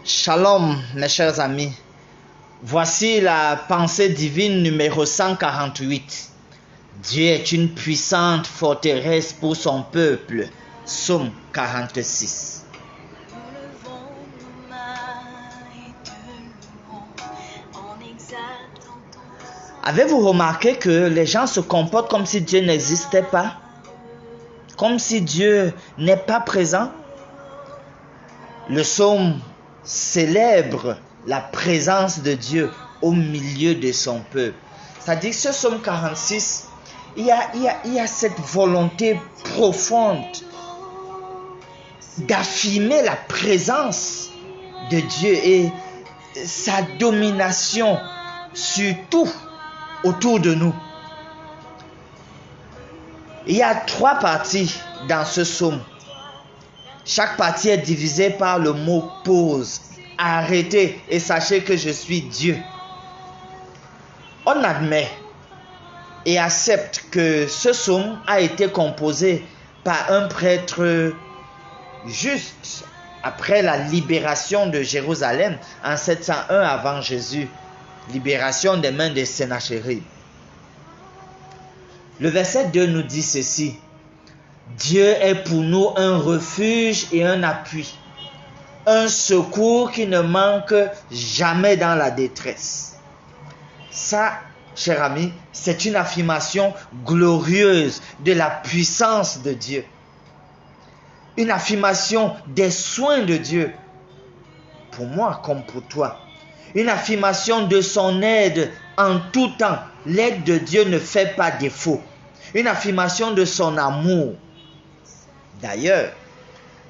Shalom, mes chers amis. Voici la pensée divine numéro 148. Dieu est une puissante forteresse pour son peuple. Psaume 46. Avez-vous remarqué que les gens se comportent comme si Dieu n'existait pas? Comme si Dieu n'est pas présent? Le psaume célèbre la présence de Dieu au milieu de son peuple. C'est-à-dire que ce psaume 46, il y a cette volonté profonde d'affirmer la présence de Dieu et sa domination sur tout autour de nous. Il y a 3 parties dans ce psaume. Chaque partie est divisée par le mot pause. Arrêtez et sachez que je suis Dieu. On admet et accepte que ce psaume a été composé par un prêtre juste après la libération de Jérusalem en 701 avant Jésus, libération des mains de Sennacherib. Le verset 2 nous dit ceci: Dieu est pour nous un refuge et un appui, un secours qui ne manque jamais dans la détresse. Ça, cher ami, c'est une affirmation glorieuse de la puissance de Dieu. Une affirmation des soins de Dieu, pour moi comme pour toi. Une affirmation de son aide en tout temps. L'aide de Dieu ne fait pas défaut. Une affirmation de son amour. D'ailleurs,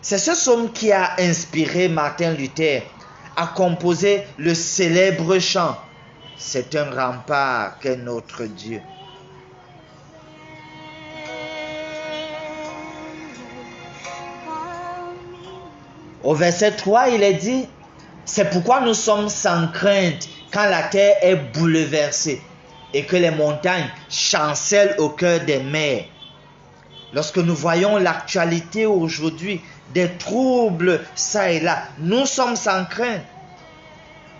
c'est ce psaume qui a inspiré Martin Luther à composer le célèbre chant « C'est un rempart qu'est notre Dieu ». Au verset 3, il est dit « C'est pourquoi nous sommes sans crainte quand la terre est bouleversée et que les montagnes chancellent au cœur des mers. » Lorsque nous voyons l'actualité aujourd'hui, des troubles ça et là, nous sommes sans crainte.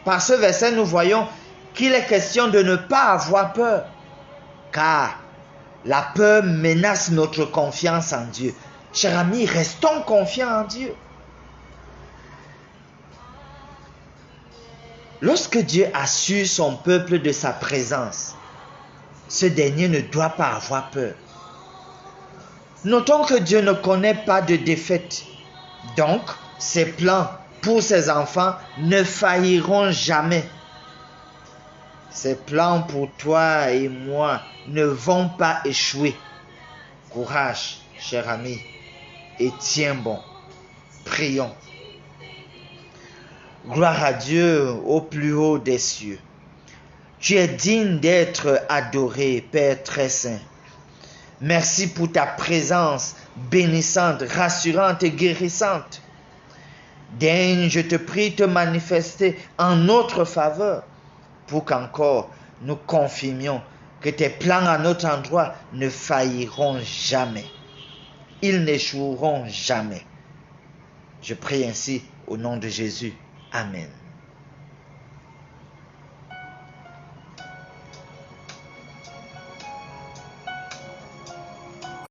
Par ce verset, nous voyons qu'il est question de ne pas avoir peur, car la peur menace notre confiance en Dieu. Chers amis, restons confiants en Dieu. Lorsque Dieu assure son peuple de sa présence, ce dernier ne doit pas avoir peur. Notons que Dieu ne connaît pas de défaite. Donc, ses plans pour ses enfants ne failliront jamais. Ses plans pour toi et moi ne vont pas échouer. Courage, cher ami, et tiens bon. Prions. Gloire à Dieu au plus haut des cieux. Tu es digne d'être adoré, Père très saint. Merci pour ta présence bénissante, rassurante et guérissante. Daigne, je te prie, te manifester en notre faveur pour qu'encore nous confirmions que tes plans à notre endroit ne failliront jamais. Ils n'échoueront jamais. Je prie ainsi au nom de Jésus. Amen.